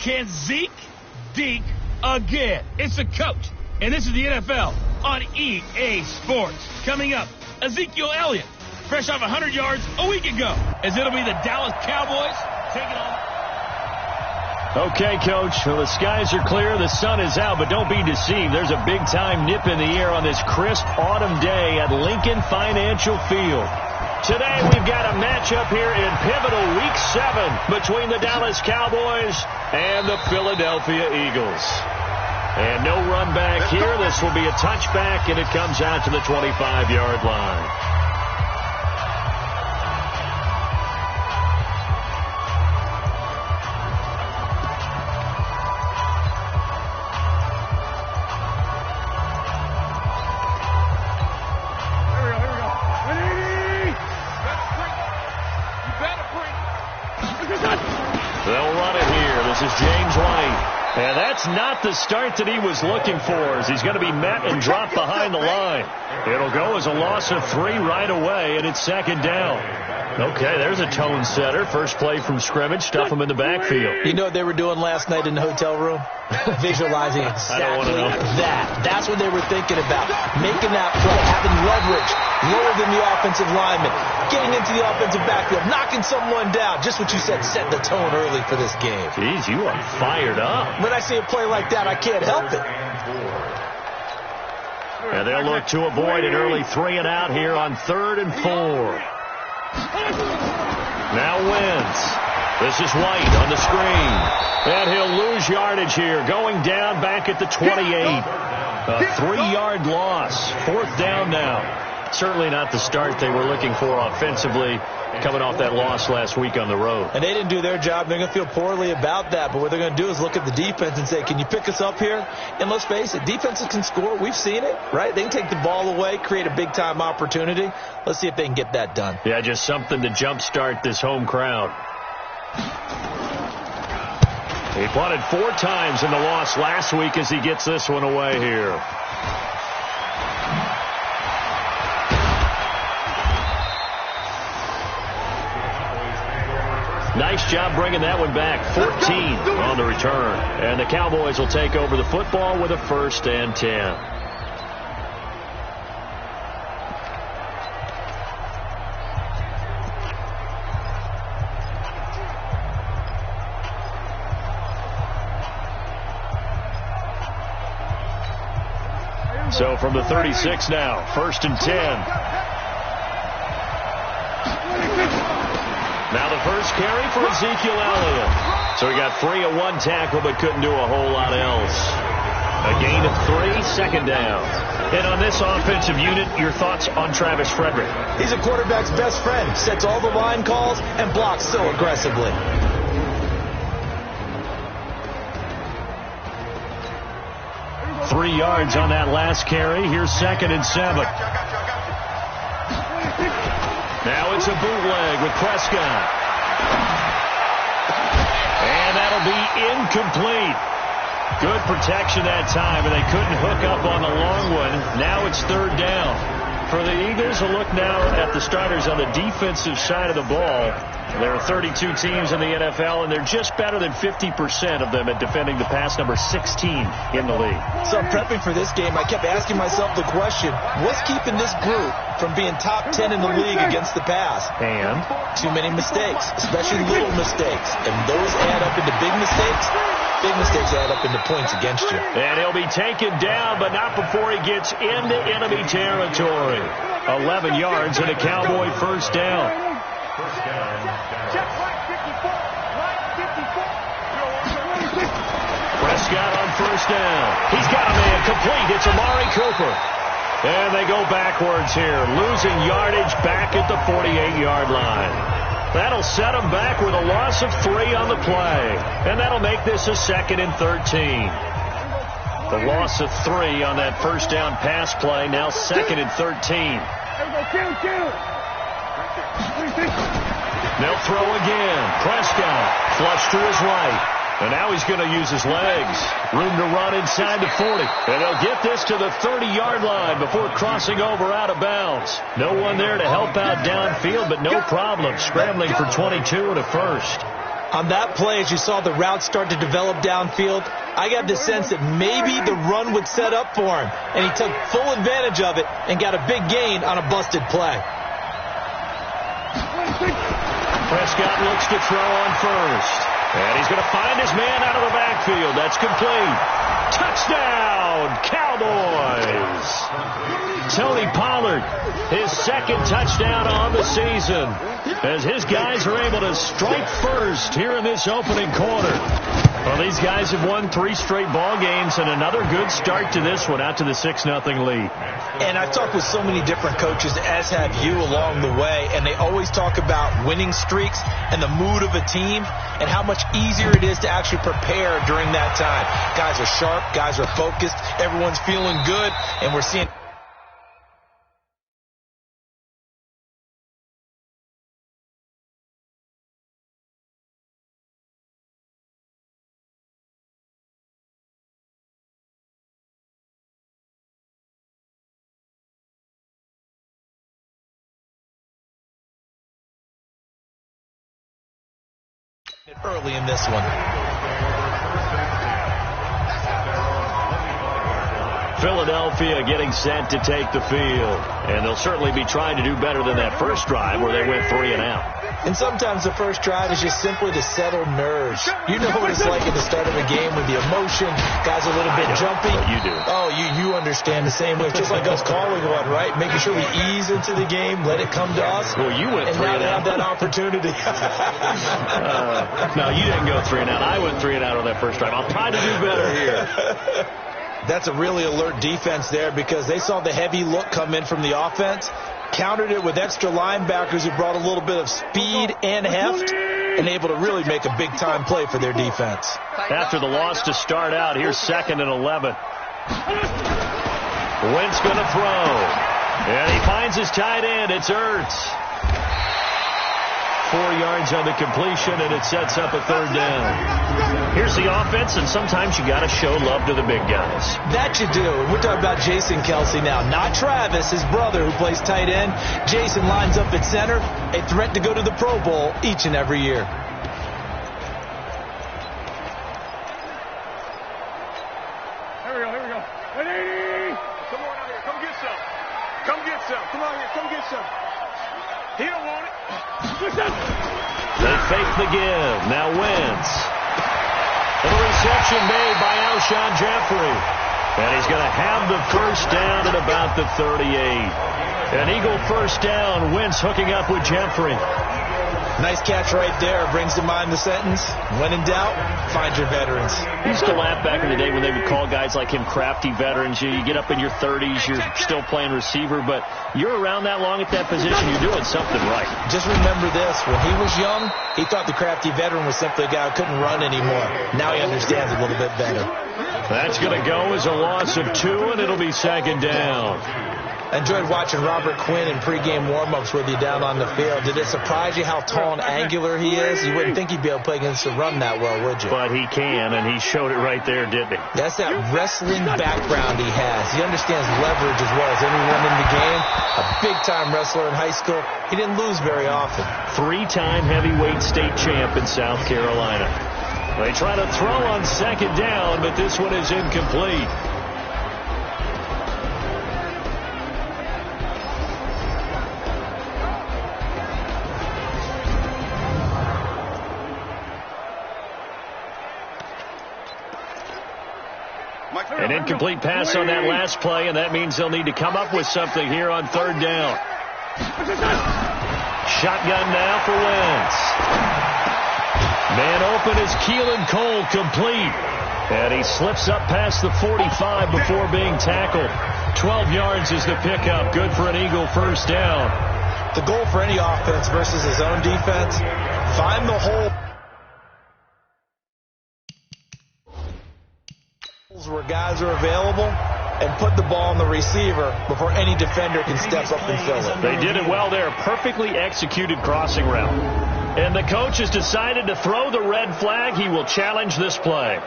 Can Zeke deke again? It's the coach, and this is the NFL on EA Sports. Coming up, Ezekiel Elliott, fresh off 100 yards a week ago, as it'll be the Dallas Cowboys taking on. Okay, Coach, well, the skies are clear, the sun is out, but don't be deceived. There's a big-time nip in the air on this crisp autumn day at Lincoln Financial Field. Today, we've got a matchup here in pivotal Week 7 between the Dallas Cowboys and the Philadelphia Eagles. And no run back here. This will be a touchback, and it comes out to the 25-yard line. They'll run it here. This is James White. And that's not the start that he was looking for, as he's going to be met and dropped behind the line. It'll go as a loss of 3 right away, and it's second down. Okay, there's a tone setter. First play from scrimmage, stuff him in the backfield. You know what they were doing last night in the hotel room? Visualizing exactly that. That's what they were thinking about. Making that play, having leverage, lower than the offensive lineman, getting into the offensive backfield, knocking someone down. Just what you said, set the tone early for this game. Jeez, you are fired up. When I see a play like that, I can't help it. And they'll look to avoid an early 3 and out here on 3rd and 4. Now Wentz. This is White on the screen. And he'll lose yardage here, going down back at the 28. A 3-yard loss. 4th down now. Certainly not the start they were looking for offensively, coming off that loss last week on the road. And they didn't do their job. They're going to feel poorly about that. But what they're going to do is look at the defense and say, can you pick us up here? And let's face it, defenses can score. We've seen it, right? They can take the ball away, create a big-time opportunity. Let's see if they can get that done. Yeah, just something to jumpstart this home crowd. He punted 4 times in the loss last week as he gets this one away here. Nice job bringing that one back. 14 on the return. And the Cowboys will take over the football with a 1st and 10. So from the 36 now, 1st and 10. Now the first carry for Ezekiel Elliott. So he got free of 1 tackle but couldn't do a whole lot else. A gain of 3, second down. And on this offensive unit, your thoughts on Travis Frederick? He's a quarterback's best friend. Sets all the line calls and blocks so aggressively. Three yards on that last carry. Here's 2nd and 7. Now it's a bootleg with Prescott. And that'll be incomplete. Good protection that time, and they couldn't hook up on the long one. Now it's 3rd down. For the Eagles, a look now at the starters on the defensive side of the ball. There are 32 teams in the NFL, and they're just better than 50% of them at defending the pass, number 16 in the league. So prepping for this game, I kept asking myself the question, what's keeping this group from being top 10 in the league against the pass? And? Too many mistakes, especially little mistakes. And those add up into big mistakes. Big mistakes add up into points against you. And he'll be taken down, but not before he gets into enemy territory. 11 yards and a Cowboy 1st down. Prescott on 1st down. He's got a man complete. It's Amari Cooper. And they go backwards here, losing yardage back at the 48-yard line. That'll set them back with a loss of 3 on the play. And that'll make this a 2nd and 13. The loss of 3 on that 1st down pass play, now 2nd and 13. They'll throw again. Prescott flush to his right. And now he's going to use his legs. Room to run inside the 40. And they'll get this to the 30-yard line before crossing over out of bounds. No one there to help out downfield, but no problem scrambling for 22 and a 1st. On that play, as you saw the route start to develop downfield, I got the sense that maybe the run would set up for him, and he took full advantage of it and got a big gain on a busted play. Prescott looks to throw on first, and he's going to find his man out of the backfield. That's complete. Touchdown, Cowboys! Tony Pollard, his second touchdown on the season, as his guys are able to strike first here in this opening quarter. Well, these guys have won 3 straight ball games and another good start to this one, out to the 6-0 lead. And I've talked with so many different coaches, as have you, along the way, and they always talk about winning streaks and the mood of a team and how much easier it is to actually prepare during that time. Guys are sharp, guys are focused, everyone's feeling good, and we're seeing early in this one. Philadelphia getting set to take the field, and they'll certainly be trying to do better than that first drive where they went 3 and out. And sometimes the first drive is just simply to settle nerves. You know what it's like at the start of a game with the emotion, guys are a little bit jumpy. You do. Oh, you understand the same way. It's just like us calling one, right? Making sure we ease into the game, let it come to us. Well, you went 3 and out. And now they have that opportunity. No, you didn't go 3 and out. I went 3 and out on that first drive. I'll try to do better here. That's a really alert defense there because they saw the heavy look come in from the offense, countered it with extra linebackers who brought a little bit of speed and heft, and able to really make a big-time play for their defense. After the loss to start out, here's 2nd and 11. Wentz going to throw, and he finds his tight end. It's Ertz. 4 yards on the completion, and it sets up a 3rd down. Here's the offense, and sometimes you got to show love to the big guys. That you do. And we're talking about Jason Kelsey now, not Travis, his brother, who plays tight end. Jason lines up at center, a threat to go to the Pro Bowl each and every year. Here we go. 180! Come on out here. Come get some. Come get some. Come on here. Come get some. He don't want it. They fake the give. Now Wentz. And a reception made by Alshon Jeffrey. And he's going to have the first down at about the 38. An Eagle first down. Wentz hooking up with Jeffrey. Nice catch right there. Brings to mind the sentence, when in doubt, find your veterans. I used to laugh back in the day when they would call guys like him crafty veterans. You get up in your 30s, you're still playing receiver, but you're around that long at that position, you're doing something right. Just remember this. When he was young, he thought the crafty veteran was simply a guy who couldn't run anymore. Now he understands a little bit better. That's going to go as a loss of 2, and it'll be 2nd down. I enjoyed watching Robert Quinn in pregame warm-ups with you down on the field. Did it surprise you how tall and angular he is? You wouldn't think he'd be able to play against the run that well, would you? But he can, and he showed it right there, didn't he? That's that wrestling background he has. He understands leverage as well as anyone in the game. A big-time wrestler in high school. He didn't lose very often. 3-time heavyweight state champ in South Carolina. They try to throw on 2nd down, but this one is incomplete. An incomplete pass on that last play, and that means they'll need to come up with something here on 3rd down. Shotgun now for Wentz. Man open is Keelan Cole, complete. And he slips up past the 45 before being tackled. 12 yards is the pickup. Good for an Eagle first down. The goal for any offense versus his own defense, find the hole where guys are available and put the ball on the receiver before any defender can step up and fill it. They did it well there. Perfectly executed crossing route. And the coach has decided to throw the red flag. He will challenge this play.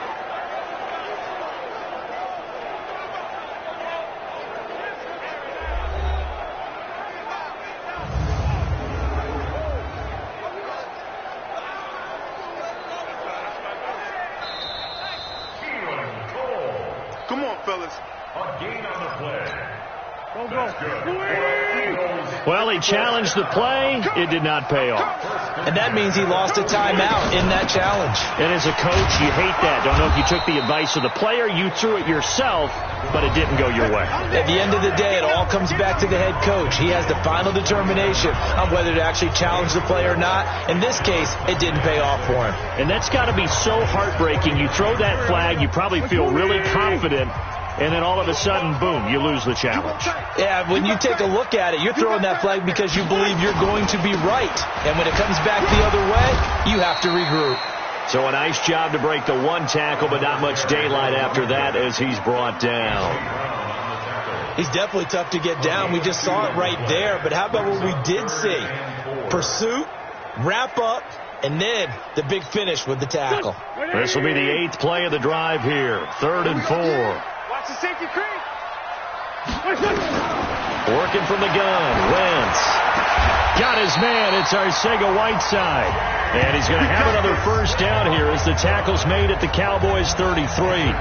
Well, he challenged the play. It did not pay off. And that means he lost a timeout in that challenge. And as a coach, you hate that. Don't know if you took the advice of the player, you threw it yourself, but it didn't go your way. At the end of the day, it all comes back to the head coach. He has the final determination on whether to actually challenge the play or not. In this case, it didn't pay off for him. And that's got to be so heartbreaking. You throw that flag, you probably feel really confident, and then all of a sudden, boom, you lose the challenge. Yeah, when you take a look at it, you're throwing that flag because you believe you're going to be right. And when it comes back the other way, you have to regroup. So a nice job to break the one tackle, but not much daylight after that as he's brought down. He's definitely tough to get down. We just saw it right there. But how about what we did see? Pursuit, wrap up, and then the big finish with the tackle. This will be the 8th play of the drive here. 3rd and 4. Watch the safety creep. Working from the gun. Wentz. Got his man. It's Arcega-Whiteside. And he's going to have another first down here as the tackle's made at the Cowboys' 33.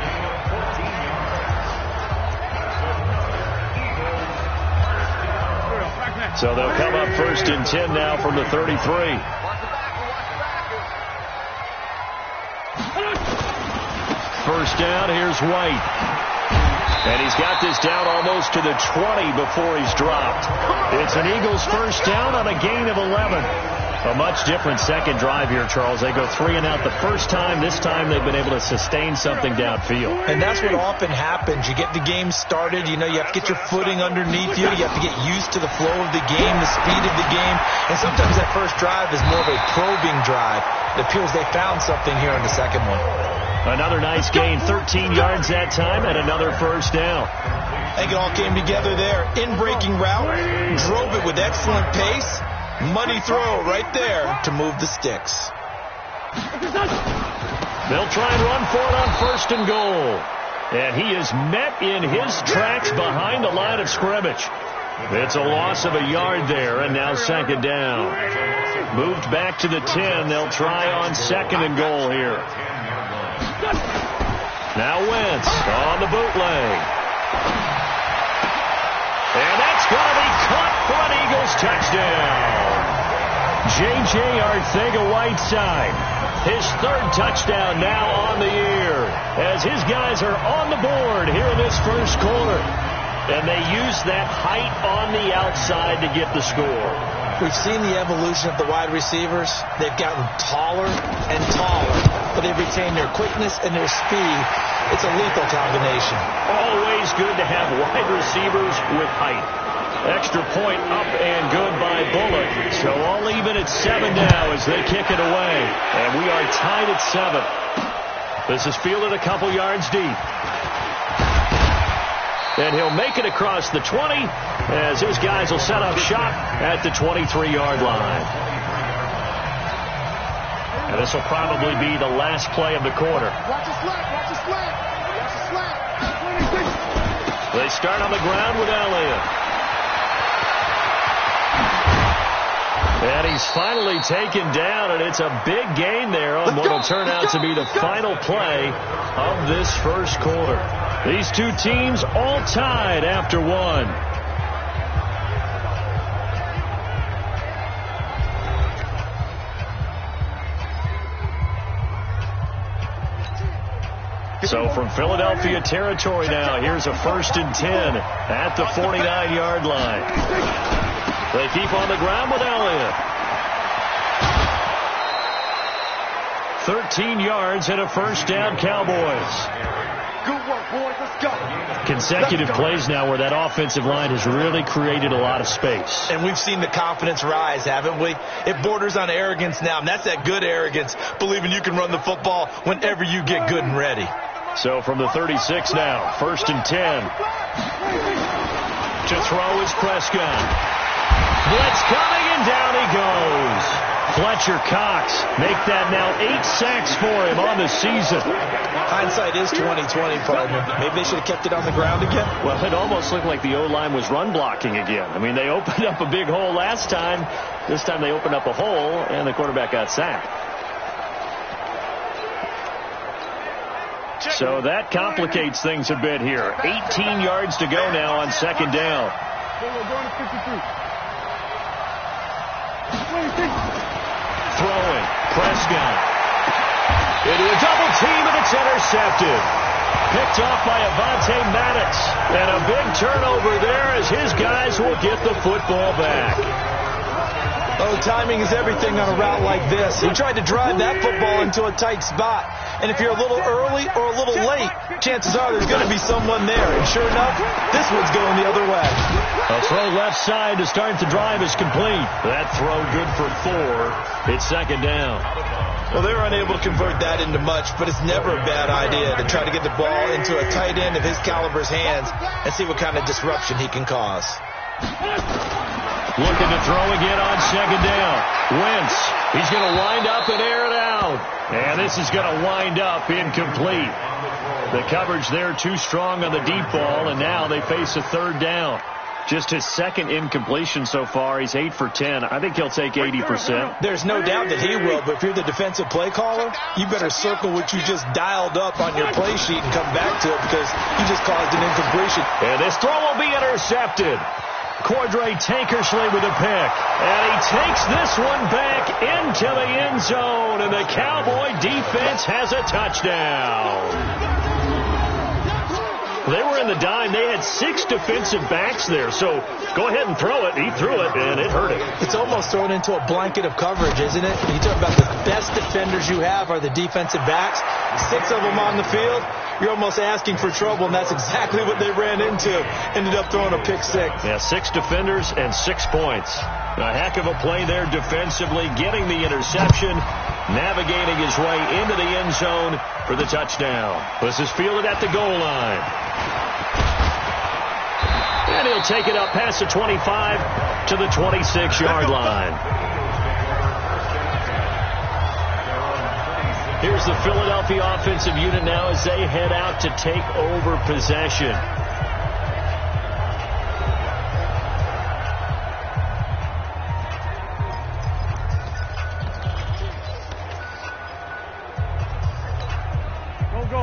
So they'll come up 1st and 10 now from the 33. First down, here's White. And he's got this down almost to the 20 before he's dropped. It's an Eagles first down on a gain of 11. A much different second drive here, Charles. They go 3 and out the first time. This time they've been able to sustain something downfield. And that's what often happens. You get the game started. You know, you have to get your footing underneath you. You have to get used to the flow of the game, the speed of the game. And sometimes that first drive is more of a probing drive. It appears they found something here in the second one. Another nice gain, 13 yards that time, and another first down. I think it all came together there. In-breaking route, drove it with excellent pace. Money throw right there to move the sticks. They'll try and run for it on 1st and goal. And he is met in his tracks behind the line of scrimmage. It's a loss of a yard there, and now 2nd down. Moved back to the 10. They'll try on 2nd and goal here. Now Wentz on the bootleg. And that's going to be caught for an Eagles touchdown. J.J. Arcega-Whiteside, his 3rd touchdown now on the year as his guys are on the board here in this first quarter. And they use that height on the outside to get the score. We've seen the evolution of the wide receivers. They've gotten taller and taller, but they've retained their quickness and their speed. It's a lethal combination. Always good to have wide receivers with height. Extra point up and good by Bullock. So all even at 7 now as they kick it away. And we are tied at 7. This is fielded a couple yards deep. And he'll make it across the 20 as his guys will set up shop at the 23-yard line. And this will probably be the last play of the quarter. Watch the slant. Watch the slant. Watch the slant. They start on the ground with Elliott. And he's finally taken down, and it's a big gain there on what will turn out to be the final play of this first quarter. These two teams all tied after 1. So from Philadelphia territory now, here's a 1st and 10 at the 49-yard line. They keep on the ground with Elliott. 13 yards and a first down, Cowboys. Good work, boys. Let's go. Consecutive plays now where that offensive line has really created a lot of space. And we've seen the confidence rise, haven't we? It borders on arrogance now, and that's that good arrogance, believing you can run the football whenever you get good and ready. So from the 36 now, 1st and 10. To throw is Prescott. Blitz coming, and down he goes. Fletcher Cox make that now 8 sacks for him on the season. Hindsight is 20/20, partner. Maybe they should have kept it on the ground again. Well, it almost looked like the O-line was run blocking again. I mean, they opened up a big hole last time. This time they opened up a hole, and the quarterback got sacked. So that complicates things a bit here. 18 yards to go now on second down. Throwing. Prescott. Into a double team, and it's intercepted. Picked off by Avonte Maddox. And a big turnover there as his guys will get the football back. Oh, timing is everything on a route like this. He tried to drive that football into a tight spot. And if you're a little early or a little late, chances are there's going to be someone there. And sure enough, this one's going the other way. A throw left side to start the drive is complete. That throw good for 4. It's second down. Well, they were unable to convert that into much, but it's never a bad idea to try to get the ball into a tight end of his caliber's hands and see what kind of disruption he can cause. Looking to throw again on second down. Wentz, he's going to wind up and air it out. And this is going to wind up incomplete. The coverage there too strong on the deep ball, and now they face a third down. Just his second incompletion so far. He's 8 for 10. I think he'll take 80%. There's no doubt that he will, but if you're the defensive play caller, you better circle what you just dialed up on your play sheet and come back to it because you just caused an incompletion. And this throw will be intercepted. Cordray Tankersley with a pick. And he takes this one back into the end zone, and the Cowboy defense has a touchdown. They were in the dime. They had 6 defensive backs there. So go ahead and throw it. He threw it, and it hurt him. It's almost thrown into a blanket of coverage, isn't it? You talk about the best defenders you have are the defensive backs. 6 of them on the field. You're almost asking for trouble, and that's exactly what they ran into. Ended up throwing a pick 6. Yeah, 6 defenders and 6 points. A heck of a play there defensively, getting the interception, navigating his way into the end zone for the touchdown. This is fielded at the goal line. And he'll take it up past the 25 to the 26-yard line. Here's the Philadelphia offensive unit now as they head out to take over possession.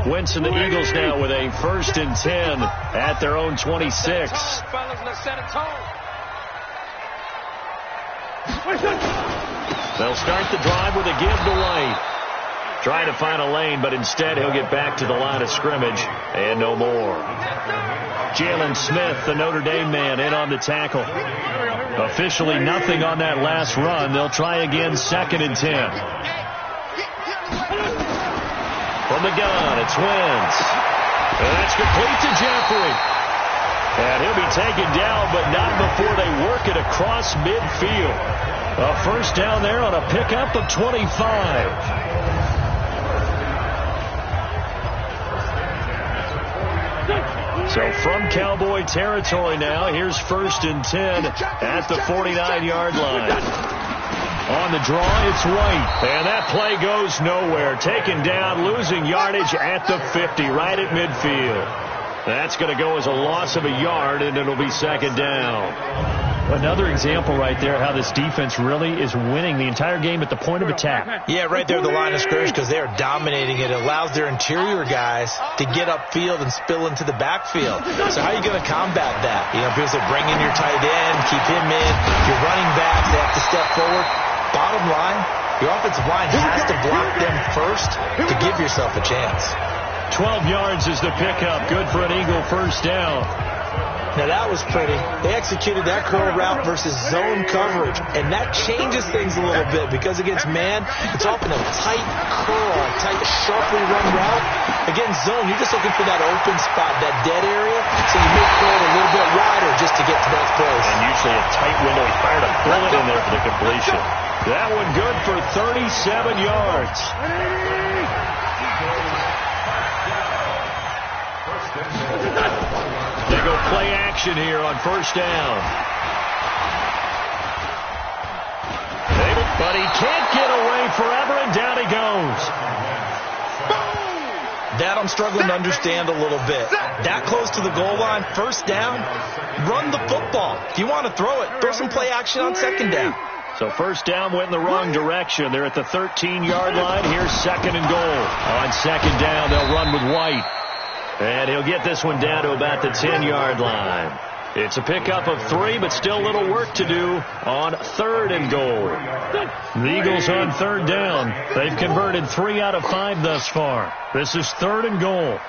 Wentz and the Eagles now with a 1st and 10 at their own 26. They'll start the drive with a give to White. Trying to find a lane, but instead he'll get back to the line of scrimmage and no more. Jalen Smith, the Notre Dame man, in on the tackle. Officially nothing on that last run. They'll try again 2nd and 10. From the gun, it's Wentz. And that's complete to Jeffrey. And he'll be taken down, but not before they work it across midfield. A 1st down there on a pickup of 25. So from Cowboy territory now, here's 1st and 10 at the 49-yard line. On the draw, it's White. And that play goes nowhere. Taken down, losing yardage at the 50, right at midfield. That's going to go as a loss of a yard, and it'll be 2nd down. Another example right there how this defense really is winning the entire game at the point of attack. Yeah, right there at the line of scrimmage because they are dominating it. It allows their interior guys to get upfield and spill into the backfield. So how are you going to combat that? You know, because they bring in your tight end, keep him in. Your running backs, they have to step forward. Bottom line, your offensive line has to block them first to give yourself a chance. 12 yards is the pickup. Good for an Eagle 1st down. Now that was pretty. They executed that curl route versus zone coverage, and that changes things a little bit because against man, it's often a tight curl, a tight, sharply run route. Against zone, you're just looking for that open spot, that dead area, so you make curl a little bit wider just to get to that place. And usually a tight window. He fired a bullet in there for the completion. That one good for 37 yards. They go play action here on 1st down. But he can't get away forever, and down he goes. That I'm struggling to understand a little bit. That close to the goal line, 1st down, run the football. If you want to throw it, throw some play action on 2nd down. So first down went in the wrong direction. They're at the 13-yard line. Here's second and goal. On second down, they'll run with White. And he'll get this one down to about the 10-yard line. It's a pickup of 3, but still a little work to do on third and goal. The Eagles on third down. They've converted 3 out of 5 thus far. This is third and goal.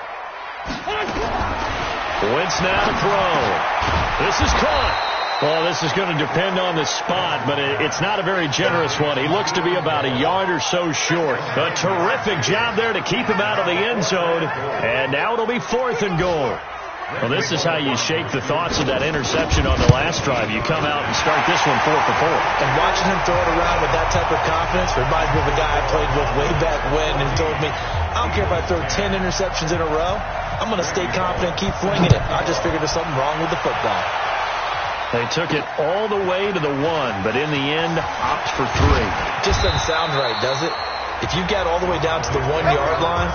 Wentz now to throw. This is caught. Well, this is going to depend on the spot, but it's not a very generous one. He looks to be about a yard or so short. A terrific job there to keep him out of the end zone. And now it'll be fourth and goal. Well, this is how you shake the thoughts of that interception on the last drive. You come out and start this one 4 for 4. And watching him throw it around with that type of confidence reminds me of a guy I played with way back when who told me, I don't care if I throw 10 interceptions in a row. I'm going to stay confident, keep flinging it. I just figured there's something wrong with the football. They took it all the way to the 1, but in the end, opt for 3. Just doesn't sound right, does it? If you got all the way down to the 1-yard line,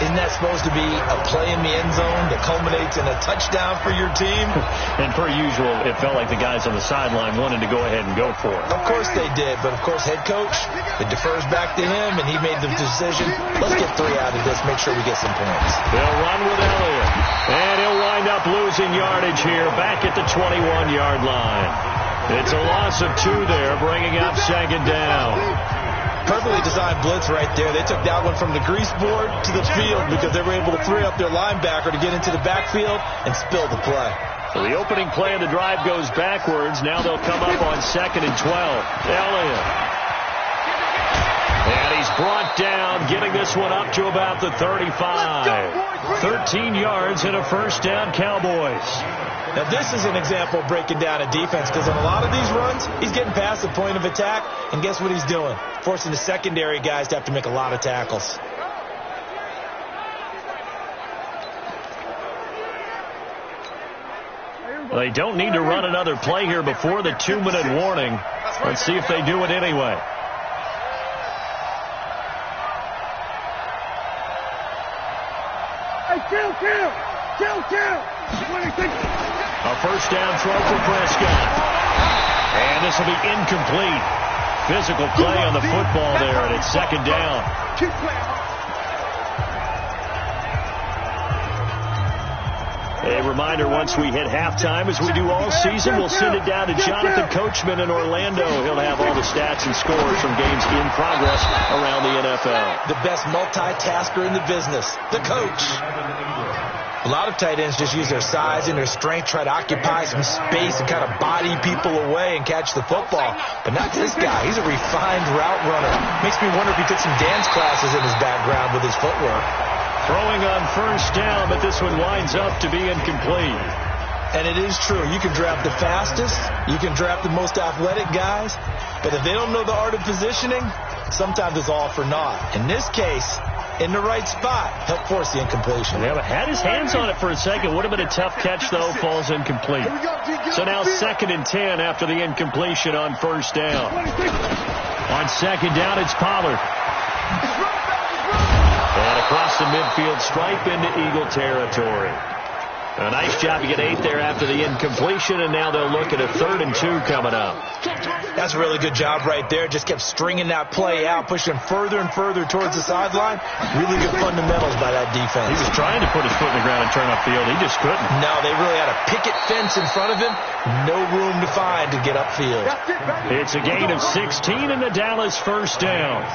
isn't that supposed to be a play in the end zone that culminates in a touchdown for your team? And per usual, it felt like the guys on the sideline wanted to go ahead and go for it. Of course they did, but of course head coach, it defers back to him, and he made the decision, let's get 3 out of this, make sure we get some points. They'll run with Elliott, and he'll wind up losing yardage here back at the 21-yard line. It's a loss of 2 there, bringing up second down. Perfectly designed blitz right there. They took that one from the grease board to the field because they were able to free up their linebacker to get into the backfield and spill the play. So the opening play of the drive goes backwards. Now they'll come up on second and 12. Elliott. And he's brought down, getting this one up to about the 35. 13 yards and a first down, Cowboys. Now, this is an example of breaking down a defense because on a lot of these runs, he's getting past the point of attack, and guess what he's doing? Forcing the secondary guys to have to make a lot of tackles. They don't need to run another play here before the 2-minute warning. Let's see if they do it anyway. Kill. A first down throw for Prescott. And this will be incomplete. Physical play on the football there, and it's second down. A reminder, once we hit halftime, as we do all season, we'll send it down to Jonathan Coachman in Orlando. He'll have all the stats and scores from games in progress around the NFL. The best multitasker in the business, the coach. A lot of tight ends just use their size and their strength, try to occupy some space and kind of body people away and catch the football. But not this guy. He's a refined route runner. Makes me wonder if he took some dance classes in his background with his footwork. Throwing on first down, but this one winds up to be incomplete. And it is true. You can draft the fastest. You can draft the most athletic guys. But if they don't know the art of positioning, sometimes it's all for naught. In this case, in the right spot, help force the incompletion. Yeah, but had his hands on it for a second. Would have been a tough catch, though. Falls incomplete. So now second and 10 after the incompletion on first down. On second down, it's Pollard. And across the midfield stripe into Eagle territory. A nice job to get 8 there after the incompletion, and now they'll look at a 3rd and 2 coming up. That's a really good job right there. Just kept stringing that play out, pushing further and further towards the sideline. Really good fundamentals by that defense. He was trying to put his foot in the ground and turn upfield. He just couldn't. No, they really had a picket fence in front of him. No room to find to get upfield. It's a gain of 16 in the Dallas first down.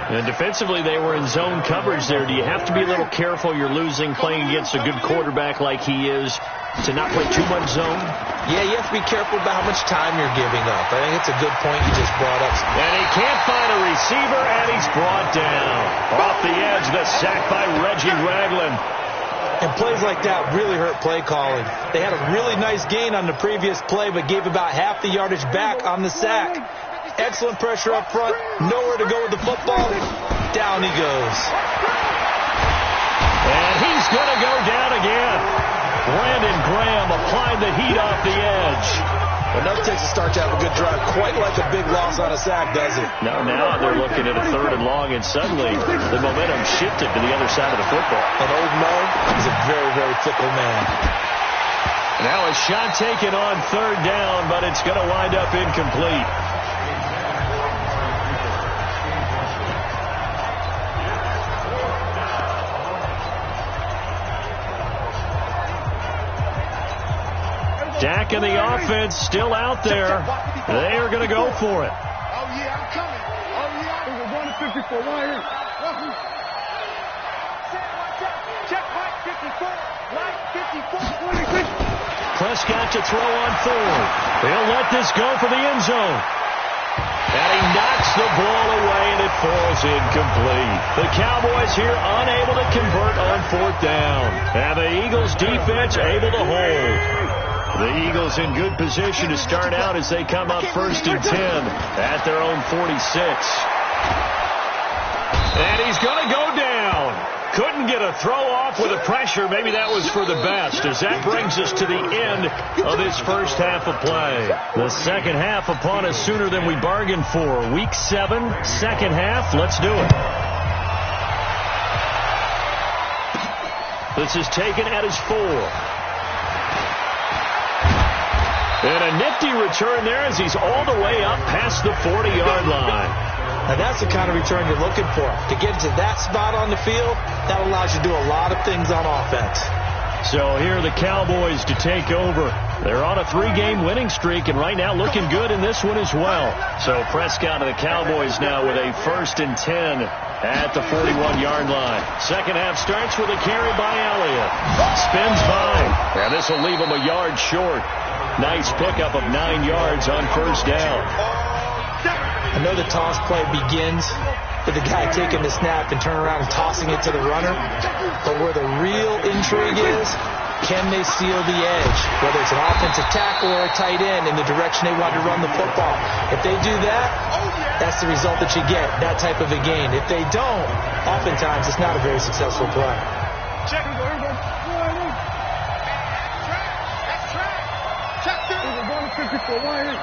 And defensively, they were in zone coverage there. Do you have to be a little careful? You're losing, playing against a good quarterback like he is, to not play too much zone? Yeah, you have to be careful about how much time you're giving up. I think it's a good point you just brought up. And he can't find a receiver, and he's brought down. Off the edge, the sack by Reggie Ragland. And plays like that really hurt play calling. They had a really nice gain on the previous play, but gave about half the yardage back on the sack. Excellent pressure up front. Nowhere to go with the football. Down he goes. And he's going to go down again. Brandon Graham applied the heat off the edge. But never takes a start to have a good drive. Quite like a big loss on a sack, does it? No, now they're looking at a 3rd and long, and suddenly the momentum shifted to the other side of the football. And old Mo is a very, very fickle man. Now a shot taken on 3rd down, but it's going to wind up incomplete. Dak and the offense still out there. They are going to go for it. Oh, yeah, I'm coming. Oh, yeah. We're going to 54. Right here. Check right 54. Right 54. 26. Prescott to throw on 4. He'll let this go for the end zone. And he knocks the ball away, and it falls incomplete. The Cowboys here unable to convert on 4th down. And the Eagles defense able to hold. The Eagles in good position to start out as they come up 1st and 10 at their own 46. And he's going to go down. Couldn't get a throw off with the pressure. Maybe that was for the best, as that brings us to the end of this first half of play. The second half upon us sooner than we bargained for. Week 7, second half. Let's do it. This is taken at his 4. And a nifty return there as he's all the way up past the 40-yard line. Now, that's the kind of return you're looking for. To get to that spot on the field, that allows you to do a lot of things on offense. So here are the Cowboys to take over. They're on a 3-game winning streak, and right now looking good in this one as well. So Prescott and the Cowboys now with a 1st and 10 at the 41-yard line. Second half starts with a carry by Elliott. Spins by. And this will leave him a yard short. Nice pickup of 9 yards on 1st down. I know the toss play begins with the guy taking the snap and turning around and tossing it to the runner. But where the real intrigue is, can they steal the edge? Whether it's an offensive tackle or a tight end in the direction they want to run the football. If they do that, that's the result that you get, that type of a gain. If they don't, oftentimes it's not a very successful play. Check it, here we go. That's track. Check this. We're going to 54. Right here.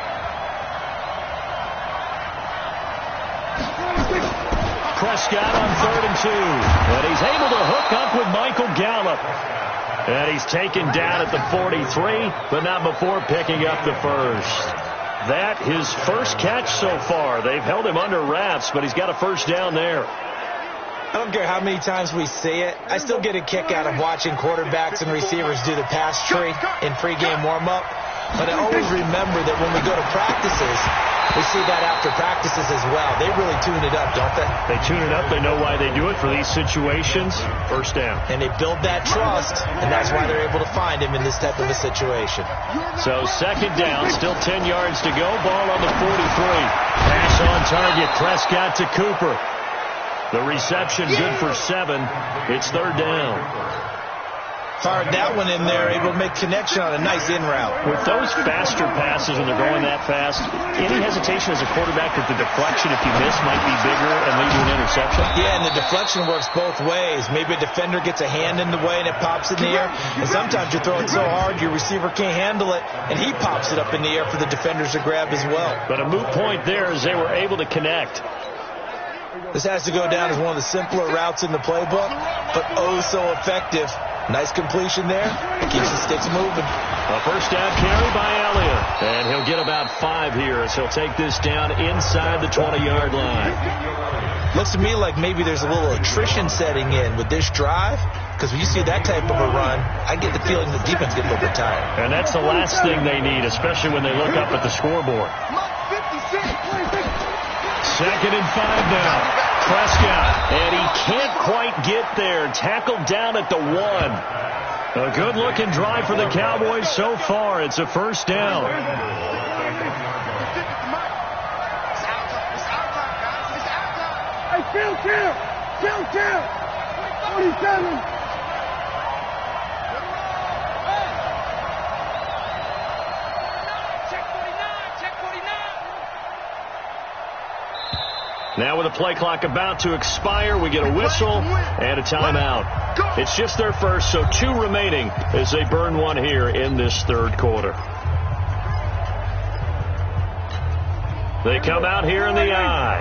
Prescott on 3rd and 2. And he's able to hook up with Michael Gallup. And he's taken down at the 43, but not before picking up the first. That his first catch so far. They've held him under wraps, but he's got a first down there. I don't care how many times we say it. I still get a kick out of watching quarterbacks and receivers do the pass tree in pregame warm-up. But I always remember that when we go to practices, we see that after practices as well. They really tune it up, don't they? They tune it up. They know why they do it for these situations. First down. And they build that trust, and that's why they're able to find him in this type of a situation. So second down, still 10 yards to go. Ball on the 43. Pass on target. Prescott to Cooper. The reception good for 7. It's 3rd down. Fired that one in there, able to make connection on a nice in route. With those faster passes and they're going that fast, any hesitation as a quarterback that the deflection, if you miss, might be bigger and lead to an interception? Yeah, and the deflection works both ways. Maybe a defender gets a hand in the way and it pops in the air. And sometimes you throw it so hard your receiver can't handle it, and he pops it up in the air for the defenders to grab as well. But a moot point there as they were able to connect. This has to go down as one of the simpler routes in the playbook, but oh so effective. Nice completion there. Keeps the sticks moving. A first down carry by Elliott. And he'll get about 5 here as he'll take this down inside the 20-yard line. Looks to me like maybe there's a little attrition setting in with this drive. Because when you see that type of a run, I get the feeling the defense gets a little bit tired. And that's the last thing they need, especially when they look up at the scoreboard. 2nd and 5 now. Prescott, and he can't quite get there. Tackled down at the 1. A good-looking drive for the Cowboys so far. It's a first down. Hey, kill. 47. Now with the play clock about to expire, we get a whistle and a timeout. It's just their first, so 2 remaining as they burn 1 here in this 3rd quarter. They come out here in the eye.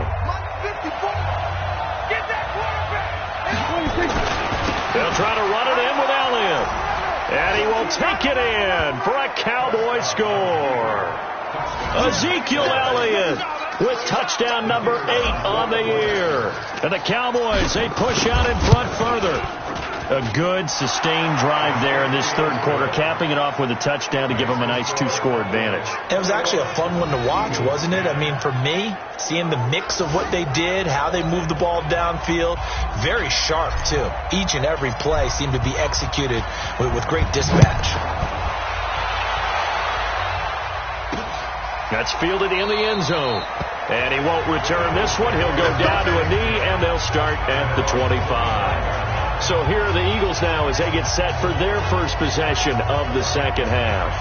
They'll try to run it in with Elliott. And he will take it in for a Cowboy score. Ezekiel Elliott with touchdown number 8 on the year. And the Cowboys, they push out in front further. A good, sustained drive there in this third quarter, capping it off with a touchdown to give them a nice 2-score advantage. It was actually a fun one to watch, wasn't it? I mean, for me, seeing the mix of what they did, how they moved the ball downfield, very sharp, too. Each and every play seemed to be executed with great dispatch. That's fielded in the end zone. And he won't return this one. He'll go down to a knee, and they'll start at the 25. So here are the Eagles now as they get set for their first possession of the second half.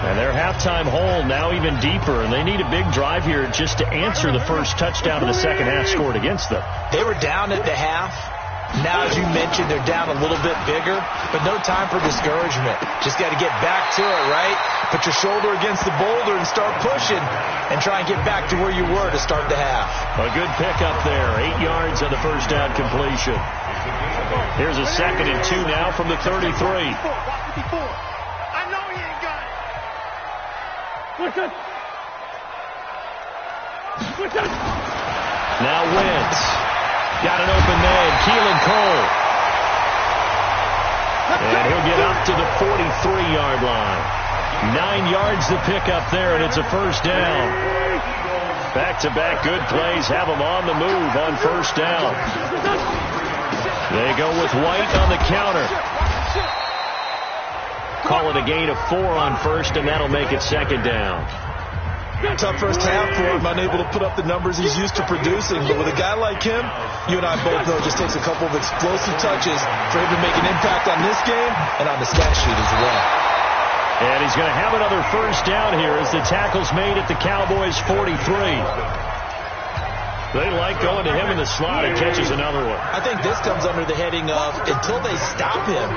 And their halftime hole now even deeper, and they need a big drive here just to answer the first touchdown of the second half scored against them. They were down at the half. Now, as you mentioned, they're down a little bit bigger, but no time for discouragement. Just got to get back to it, right? Put your shoulder against the boulder and start pushing and try and get back to where you were to start the half. A good pickup there. 8 yards on the first down completion. Here's a 2nd and 2 now from the 33. I know he ain't got it. Now Wentz. Got an open man, Keelan Cole. And he'll get up to the 43-yard line. 9 yards to pick up there, and it's a first down. Back-to-back good plays have them on the move on first down. They go with White on the counter. Call it a gain of 4 on first, and that'll make it second down. Tough first half for him, unable to put up the numbers he's used to producing. But with a guy like him, you and I both know it just takes a couple of explosive touches for him to make an impact on this game and on the stat sheet as well. And he's going to have another first down here as the tackle's made at the Cowboys' 43. They like going to him in the slot and catches another one. I think this comes under the heading of until they stop him,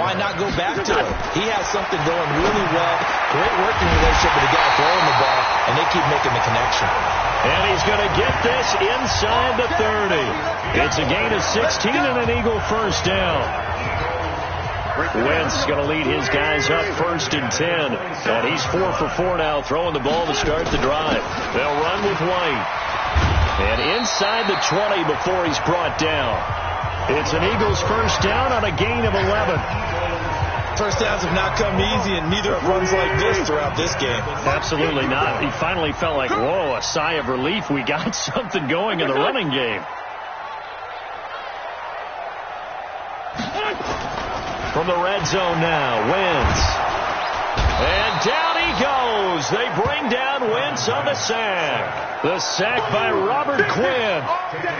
why not go back to him? He has something going really well. Great working relationship with the guy throwing the ball, and they keep making the connection. And he's going to get this inside the 30. It's a gain of 16 and an Eagle first down. Wentz going to lead his guys up 1st and 10. And he's 4 for 4 now, throwing the ball to start the drive. They'll run with White. And inside the 20 before he's brought down. It's an Eagles first down on a gain of 11. First downs have not come easy, and neither have runs like this throughout this game. Absolutely not. He finally felt like, whoa, a sigh of relief. We got something going in the running game. From the red zone now, Wentz. And down he goes. They bring down Wentz on the sack. The sack by Robert Quinn.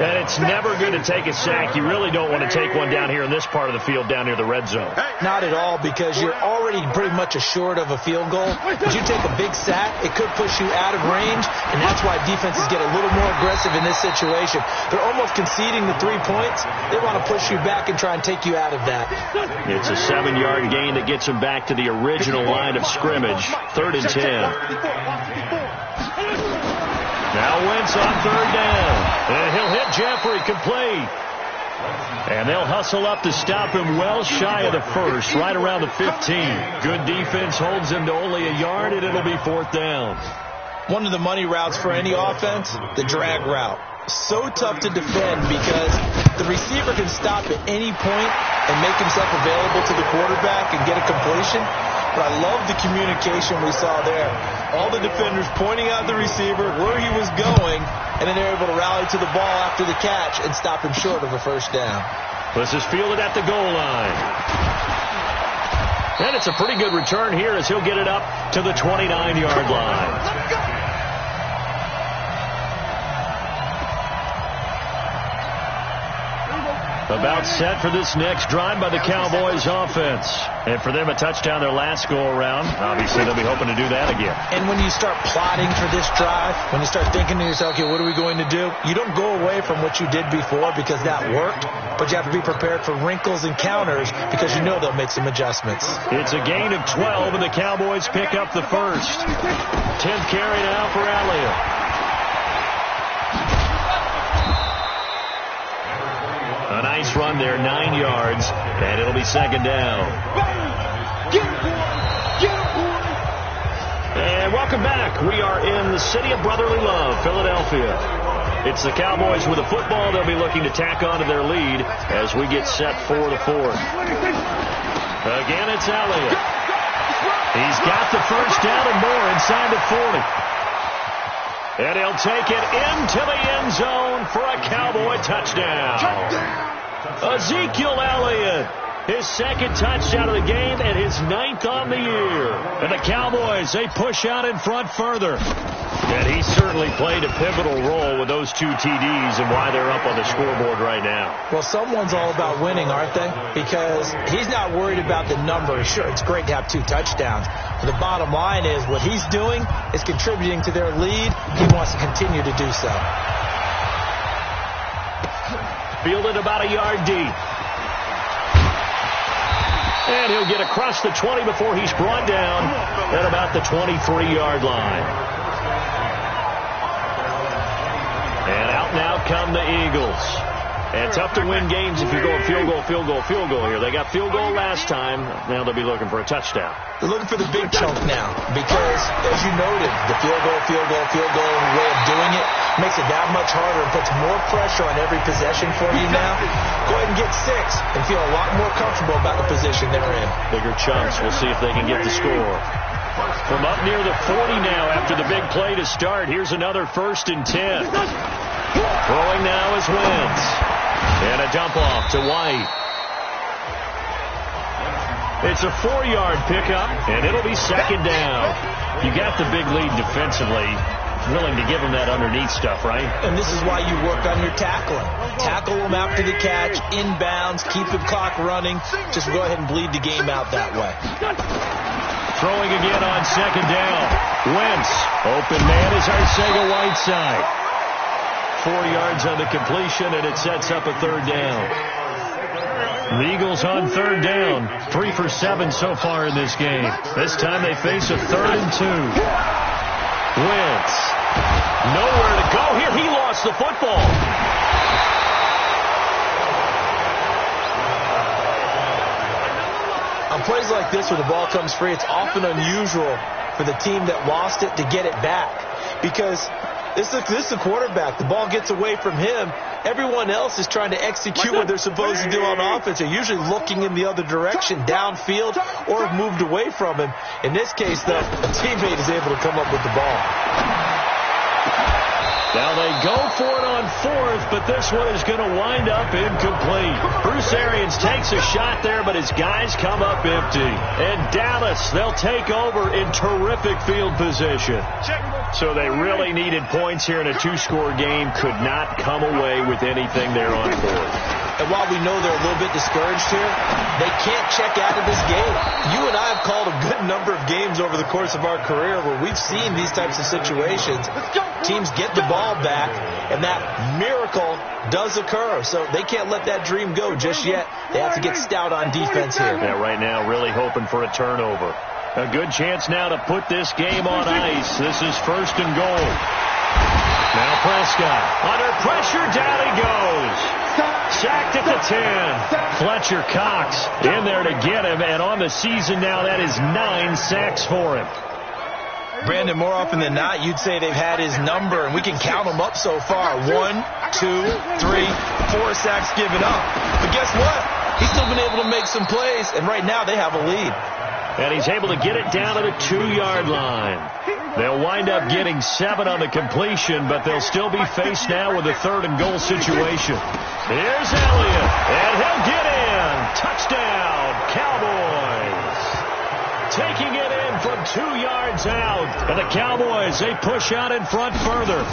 And it's never good to take a sack. You really don't want to take one down here in this part of the field, down near the red zone. Not at all, because you're already pretty much assured of a field goal. If you take a big sack, it could push you out of range, and that's why defenses get a little more aggressive in this situation. They're almost conceding the 3 points. They want to push you back and try and take you out of that. It's a 7-yard gain that gets them back to the original line of scrimmage. 3rd and 10. Now Wentz on 3rd down. And he'll hit Jeffrey complete. And they'll hustle up to stop him well shy of the first, right around the 15. Good defense holds him to only a yard, and it'll be 4th down. One of the money routes for any offense, the drag route. So tough to defend because the receiver can stop at any point and make himself available to the quarterback and get a completion. But I love the communication we saw there. All the defenders pointing out the receiver, where he was going, and then they're able to rally to the ball after the catch and stop him short of a first down. This is fielded at the goal line. And it's a pretty good return here as he'll get it up to the 29-yard line. About set for this next drive by the Cowboys offense. And for them, a touchdown their last go-around. Obviously, they'll be hoping to do that again. And when you start plotting for this drive, when you start thinking to yourself, okay, what are we going to do? You don't go away from what you did before because that worked, but you have to be prepared for wrinkles and counters because you know they'll make some adjustments. It's a gain of 12, and the Cowboys pick up the first. 10th carry now for Elliott. A nice run there, 9 yards, and it'll be second down. And welcome back. We are in the city of brotherly love, Philadelphia. It's the Cowboys with the football. They'll be looking to tack on to their lead as we get set for the fourth. Again, it's Elliott. He's got the first down and more inside the 40. And he'll take it into the end zone for a Cowboy touchdown. Ezekiel Elliott, his second touchdown of the game and his 9th on the year. And the Cowboys, they push out in front further. And he certainly played a pivotal role with those 2 TDs and why they're up on the scoreboard right now. Well, someone's all about winning, aren't they? Because he's not worried about the numbers. Sure, it's great to have 2 touchdowns. But the bottom line is what he's doing is contributing to their lead. He wants to continue to do so. Fielded about a yard deep. And he'll get across the 20 before he's brought down at about the 23-yard line. And out now come the Eagles. And tough to win games if you're going field goal here. They got field goal last time. Now they'll be looking for a touchdown. They're looking for the big chunk now because, as you noted, the field goal way of doing it makes it that much harder and puts more pressure on every possession for you now. Go ahead and get 6 and feel a lot more comfortable about the position they're in. Bigger chunks. We'll see if they can get the score. From up near the 40 now after the big play to start. Here's another 1st and 10. Throwing now is Wentz. And a dump off to White. It's a 4-yard pickup, and it'll be 2nd down. You got the big lead defensively. Willing to give them that underneath stuff, right? And this is why you work on your tackling. Tackle them after the catch, inbounds, keep the clock running. Just go ahead and bleed the game out that way. Throwing again on 2nd down. Wentz. Open man is Arcega-Whiteside. 4 yards on the completion, and it sets up a 3rd down. The Eagles on 3rd down. 3 for 7 so far in this game. This time they face a 3rd and 2. Wentz. Nowhere to go here. He lost the football. On plays like this where the ball comes free, it's often unusual for the team that lost it to get it back. Because this is the quarterback. The ball gets away from him. Everyone else is trying to execute what they're supposed to do on offense. They're usually looking in the other direction, downfield, or have moved away from him. In this case, though, a teammate is able to come up with the ball. Now they go for it on 4th, but this one is going to wind up incomplete. Bruce Arians takes a shot there, but his guys come up empty. And Dallas, they'll take over in terrific field position. So they really needed points here in a 2-score game. Could not come away with anything there on 4th. And while we know they're a little bit discouraged here, they can't check out of this game. You and I have called a good number of games over the course of our career where we've seen these types of situations. Teams get the ball back, and that miracle does occur. So they can't let that dream go just yet. They have to get stout on defense here. Yeah, right now really hoping for a turnover. A good chance now to put this game on ice. This is 1st and goal. Now Prescott. Under pressure, down he goes. Sacked at the 10. Fletcher Cox in there to get him, and on the season now, that is 9 sacks for him. Brandon, more often than not, you'd say they've had his number, and we can count them up so far. 1, 2, 3, 4 sacks given up. But guess what? He's still been able to make some plays, and right now they have a lead. And he's able to get it down to the 2-yard line. They'll wind up getting 7 on the completion, but they'll still be faced now with a 3rd and goal situation. Here's Elliott, and he'll get in. Touchdown, Cowboys. Taking it in from 2 yards out. And the Cowboys, they push out in front further.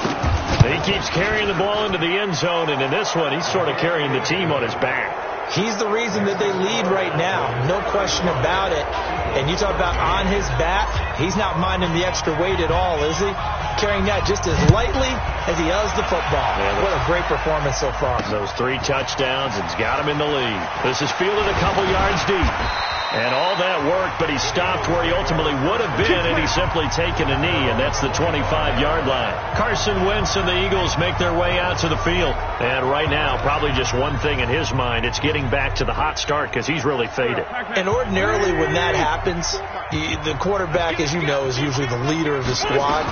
He keeps carrying the ball into the end zone, and in this one, he's sort of carrying the team on his back. He's the reason that they lead right now. No question about it. And you talk about on his back, he's not minding the extra weight at all, is he? Carrying that just as lightly as he does the football. Yeah, what a great performance so far. Those 3 touchdowns, it's got him in the lead. This is fielded a couple yards deep. And all that work, but he stopped where he ultimately would have been, and he's simply taken a knee, and that's the 25-yard line. Carson Wentz and the Eagles make their way out to the field. And right now, probably just one thing in his mind, it's getting back to the hot start because he's really faded. And ordinarily when that happens, the quarterback, as you know, is usually the leader of the squad.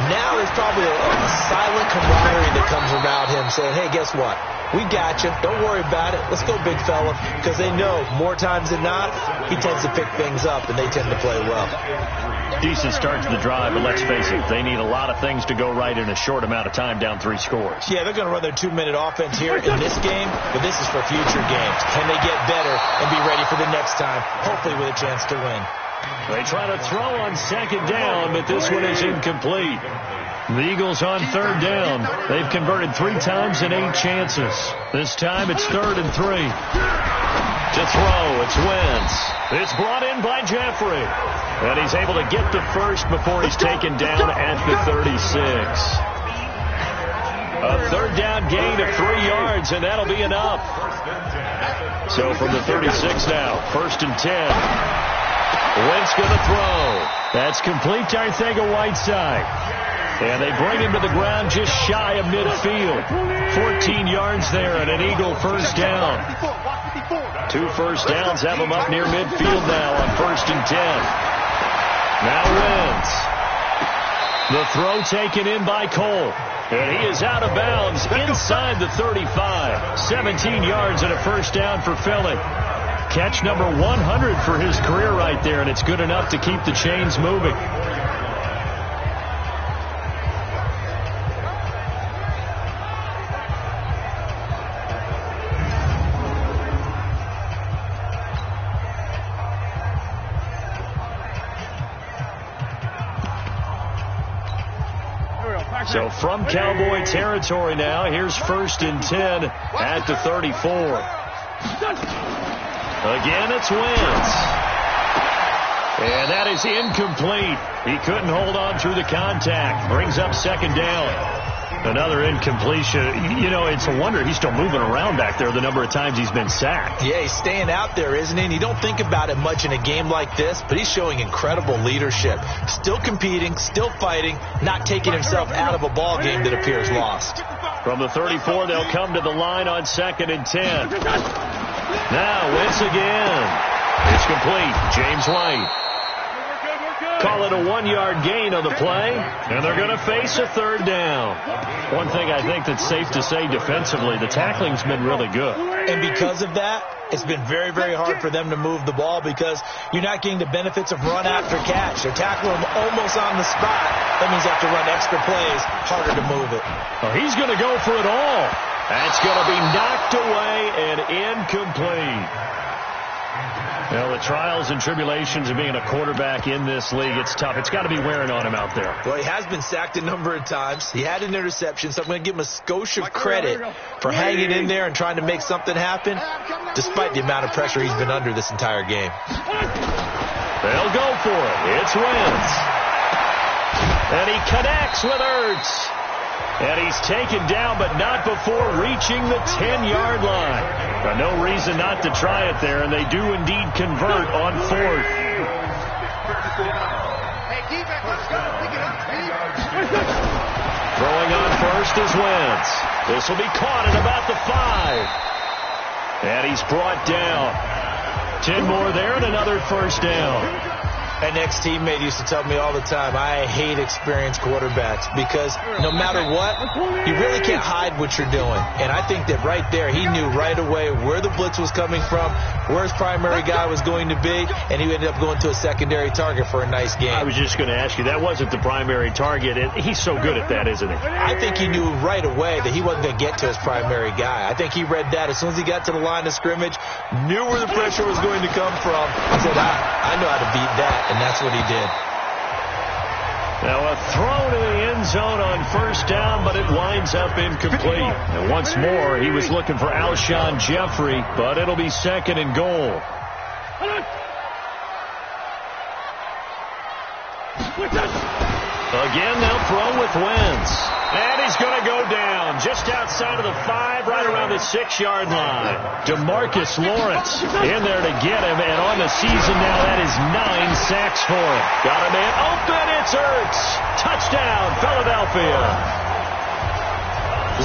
Now there's probably a silent camaraderie that comes around him saying, hey, guess what? We got you. Don't worry about it. Let's go, big fella. Because they know more times than not, he tends to pick things up, and they tend to play well. Decent start to the drive, but let's face it, they need a lot of things to go right in a short amount of time, down 3 scores. Yeah, they're going to run their 2-minute offense here in this game, but this is for future games. Can they get better and be ready for the next time, hopefully with a chance to win? They try to throw on 2nd down, but this one is incomplete. The Eagles on 3rd down. They've converted 3 times in 8 chances. This time it's 3rd and 3. To throw, it's Wentz. It's brought in by Jeffrey. And he's able to get the first before he's taken down at the 36. A 3rd down gain of 3 yards, and that'll be enough. So from the 36 now, 1st and 10. Wentz going to throw. That's complete to Arcega-Whiteside. And they bring him to the ground just shy of midfield. 14 yards there and an Eagle 1st down. 2 first downs have him up near midfield now on 1st and 10. Now Wentz. The throw taken in by Cole. And he is out of bounds inside the 35. 17 yards and a 1st down for Philly. Catch number 100 for his career right there, and it's good enough to keep the chains moving. So from Cowboy territory now, here's 1st and 10 at the 34. Again, it's Wentz. And that is incomplete. He couldn't hold on through the contact. Brings up 2nd down. Another incompletion. You know, it's a wonder he's still moving around back there the number of times he's been sacked. Yeah, he's staying out there, isn't he? And you don't think about it much in a game like this, but he's showing incredible leadership. Still competing, still fighting, not taking himself out of a ball game that appears lost. From the 34, they'll come to the line on 2nd and 10. Now, Wentz again. It's complete. James White. Call it a 1-yard gain on the play, and they're going to face a 3rd down. One thing I think that's safe to say defensively, the tackling's been really good. And because of that, it's been very, very hard for them to move the ball because you're not getting the benefits of run after catch. They're tackling them almost on the spot. That means you have to run extra plays, harder to move it. Oh, he's going to go for it all. That's going to be knocked away and incomplete. Well, the trials and tribulations of being a quarterback in this league, it's tough. It's got to be wearing on him out there. Well, he has been sacked a number of times. He had an interception, so I'm going to give him a skosh of credit for hanging in there and trying to make something happen, despite the amount of pressure he's been under this entire game. They'll go for it. It's Wentz. And he connects with Ertz. And he's taken down, but not before reaching the 10-yard line. Now, no reason not to try it there, and they do indeed convert on 4th. Throwing on 1st is Wentz. This will be caught at about the 5. And he's brought down. 10 more there and another 1st down. An ex-teammate used to tell me all the time, I hate experienced quarterbacks because no matter what, you really can't hide what you're doing. And I think that right there, he knew right away where the blitz was coming from, where his primary guy was going to be, and he ended up going to a secondary target for a nice game. I was just going to ask you, that wasn't the primary target, and he's so good at that, isn't he? I think he knew right away that he wasn't going to get to his primary guy. I think he read that as soon as he got to the line of scrimmage, knew where the pressure was going to come from. He said, I know how to beat that. And that's what he did. Now a throw to the end zone on 1st down, but it winds up incomplete. And once more, he was looking for Alshon Jeffrey, but it'll be 2nd and goal. Again, they'll throw with Wentz. And he's going to go down just outside of the 5, right around the 6-yard line. DeMarcus Lawrence in there to get him, and on the season now, that is 9 sacks for him. Got a man open, it's Ertz. Touchdown, Philadelphia.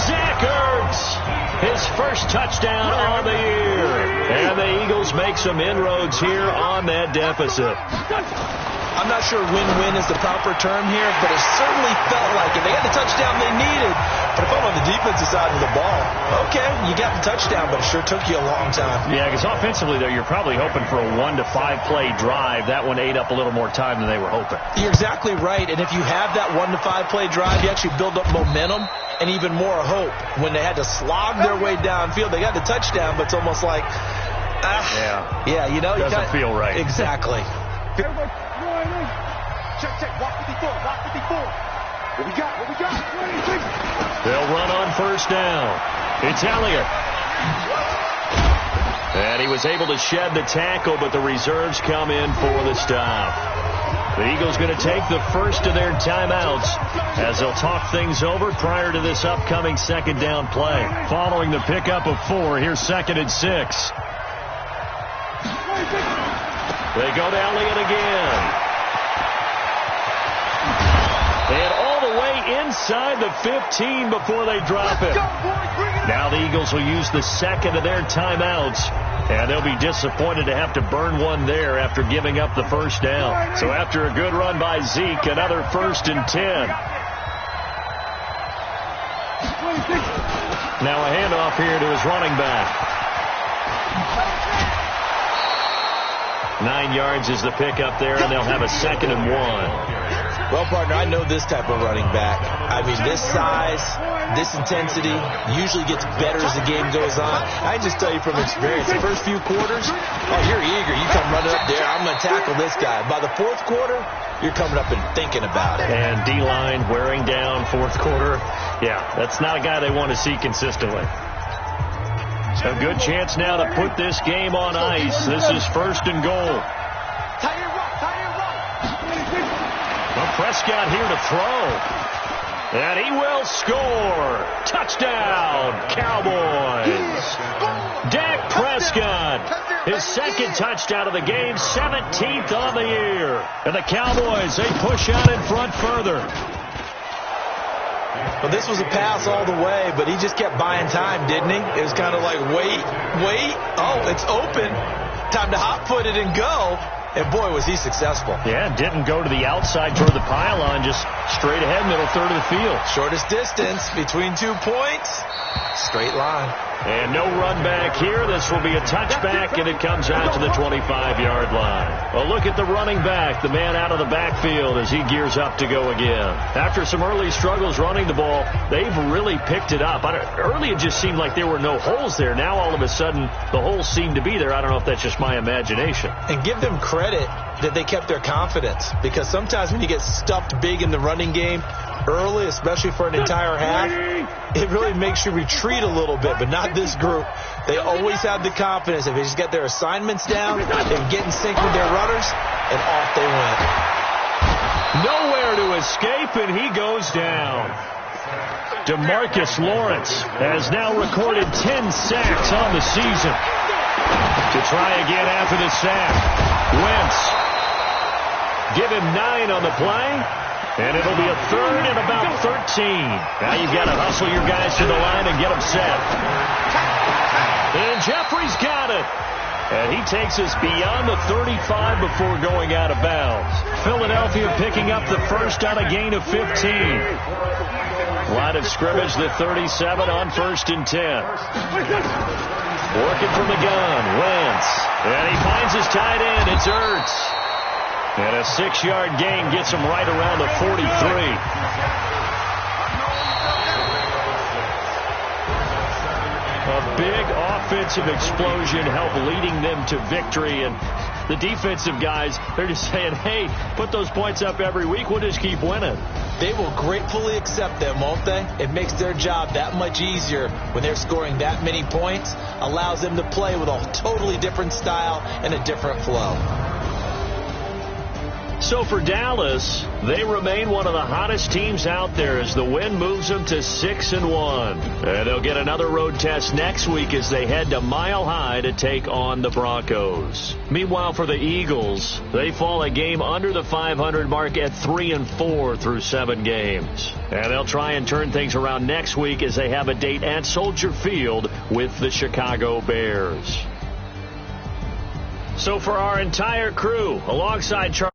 Zach Ertz, his first touchdown on the year. And the Eagles make some inroads here on that deficit. I'm not sure win-win is the proper term here, but it certainly felt like it. They got the touchdown they needed. But if I'm on the defensive side of the ball, okay, you got the touchdown, but it sure took you a long time. Yeah, because offensively, though, you're probably hoping for a 1 to 5 play drive. That one ate up a little more time than they were hoping. You're exactly right. And if you have that 1 to 5 play drive, you actually build up momentum and even more hope. When they had to slog their way downfield, they got the touchdown, but it's almost like, yeah, you know, doesn't feel right. Exactly. Check. Walk 54. What we got? They'll run on first down. It's Elliott. And he was able to shed the tackle, but the reserves come in for the stop. The Eagles going to take the first of their timeouts as they'll talk things over prior to this upcoming second down play. Following the pickup of 4, here's 2nd and 6. They go to Elliott again. And all the way inside the 15 before they drop it. Now the Eagles will use the second of their timeouts, and they'll be disappointed to have to burn one there after giving up the first down. So after a good run by Zeke, another 1st and 10. Now a handoff here to his running back. 9 yards is the pickup there, and they'll have a 2nd and 1. Well, partner, I know this type of running back. I mean, this size, this intensity usually gets better as the game goes on. I just tell you from experience, the first few quarters, you're eager. You come running up there, I'm going to tackle this guy. By the 4th quarter, you're coming up and thinking about it. And D-line wearing down 4th quarter. Yeah, that's not a guy they want to see consistently. A good chance now to put this game on ice. This is 1st and goal. Well, Prescott here to throw. And he will score. Touchdown, Cowboys. Dak Prescott, his 2nd touchdown of the game, 17th on the year. And the Cowboys, they push out in front further. Well, this was a pass all the way, but he just kept buying time, didn't he? It was kind of like, wait. Oh, it's open. Time to hot-foot it and go. And, boy, was he successful. Yeah, didn't go to the outside toward the pylon, just straight ahead, middle third of the field. Shortest distance between 2 points, straight line. And no run back here. This will be a touchback, and it comes out to the 25-yard line. Well, look at the running back, the man out of the backfield as he gears up to go again. After some early struggles running the ball, they've really picked it up. Early it just seemed like there were no holes there. Now all of a sudden the holes seem to be there. I don't know if that's just my imagination. And give them credit that they kept their confidence, because sometimes when you get stuffed big in the running game early, especially for an entire half, it really makes you retreat a little bit, but not this group. They always have the confidence. If they just get their assignments down, they can get in sync with their runners, and off they went. Nowhere to escape, and he goes down. DeMarcus Lawrence has now recorded 10 sacks on the season. To try again after the sack, Wentz. Give him 9 on the play, and it'll be a 3rd and about 13. Now you've got to hustle your guys to the line and get them set. And Jeffrey's got it. And he takes us beyond the 35 before going out of bounds. Philadelphia picking up the first on a gain of 15. Line of scrimmage, the 37 on 1st and 10. Working from the gun, Wentz. And he finds his tight end. It's Ertz. And a 6-yard gain gets him right around the 43. A big offensive explosion helped leading them to victory. And the defensive guys, they're just saying, hey, put those points up every week. We'll just keep winning. They will gratefully accept them, won't they? It makes their job that much easier when they're scoring that many points. Allows them to play with a totally different style and a different flow. So for Dallas, they remain one of the hottest teams out there as the win moves them to 6-1. And they'll get another road test next week as they head to Mile High to take on the Broncos. Meanwhile, for the Eagles, they fall a game under the 500 mark at 3-4 through 7 games. And they'll try and turn things around next week as they have a date at Soldier Field with the Chicago Bears. So for our entire crew, alongside Charlie